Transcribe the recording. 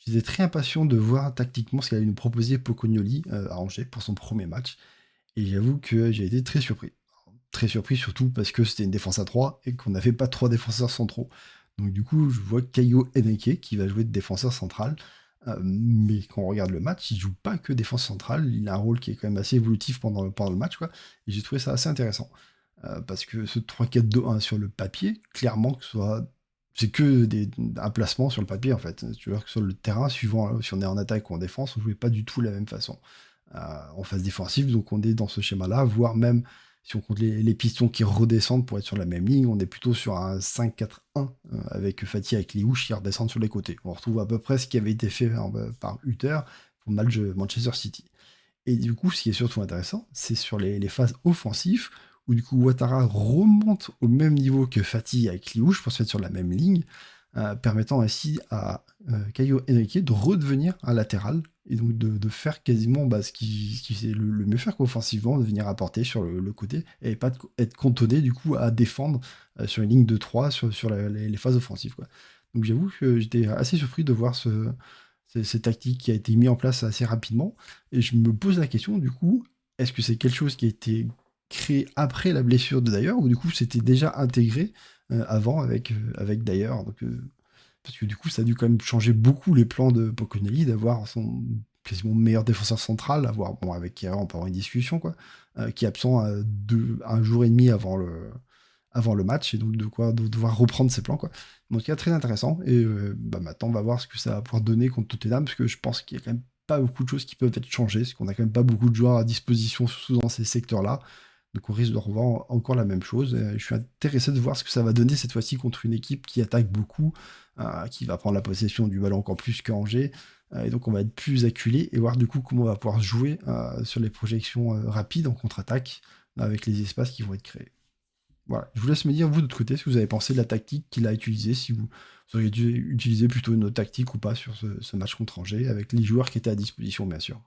J'étais très impatient de voir tactiquement ce qu'allait nous proposer Pocognoli à Angers pour son premier match. Et j'avoue que j'ai été très surpris. Très surpris surtout parce que c'était une défense à 3 et qu'on n'avait pas 3 défenseurs centraux. Donc du coup, je vois Caio Henrique qui va jouer de défenseur central. Mais quand on regarde le match, il joue pas que défense centrale. Il a un rôle qui est quand même assez évolutif pendant le match, quoi. Et j'ai trouvé ça assez intéressant. Parce que ce 3-4-2-1 sur le papier, clairement, que ce soit c'est que un placement sur le papier, en fait. Tu vois que sur le terrain, suivant si on est en attaque ou en défense, on jouait pas du tout de la même façon. En phase défensive, donc on est dans ce schéma-là, voire même si on compte les pistons qui redescendent pour être sur la même ligne, on est plutôt sur un 5-4-1 avec Fatih avec Liouche qui redescendent sur les côtés. On retrouve à peu près ce qui avait été fait par Hutter pour le match de Manchester City. Et du coup, ce qui est surtout intéressant, c'est sur les phases offensives, où du coup Ouattara remonte au même niveau que Fatih avec Liouche pour se mettre sur la même ligne, permettant ainsi à Caio Henrique de redevenir un latéral, et donc de faire quasiment ce qui sait le mieux faire qu'offensivement, de venir apporter sur le côté, et pas être cantonné du coup à défendre sur une ligne de 3 sur les phases offensives, quoi. Donc j'avoue que j'étais assez surpris de voir cette tactique qui a été mise en place assez rapidement. Et je me pose la question, du coup, est-ce que c'est quelque chose qui a été créé après la blessure de Dyer, ou du coup c'était déjà intégré avant avec Dyer, parce que du coup ça a dû quand même changer beaucoup les plans de Poconelli d'avoir son quasiment meilleur défenseur central, avoir, bon, avec Kierra on peut avoir une discussion, quoi, qui est absent un jour et demi avant le match, et donc de quoi de devoir reprendre ses plans, quoi. Donc il y a très intéressant, et maintenant on va voir ce que ça va pouvoir donner contre Tottenham, parce que je pense qu'il y a quand même pas beaucoup de choses qui peuvent être changées, parce qu'on a quand même pas beaucoup de joueurs à disposition, surtout dans ces secteurs-là, donc on risque de revoir encore la même chose. Je suis intéressé de voir ce que ça va donner cette fois-ci contre une équipe qui attaque beaucoup, qui va prendre la possession du ballon encore plus qu'Angers, et donc on va être plus acculé, et voir du coup comment on va pouvoir jouer sur les projections rapides en contre-attaque, avec les espaces qui vont être créés. Voilà, je vous laisse me dire, vous, de votre côté, ce que vous avez pensé de la tactique qu'il a utilisée, si vous auriez dû utiliser plutôt une autre tactique ou pas sur ce match contre Angers, avec les joueurs qui étaient à disposition, bien sûr.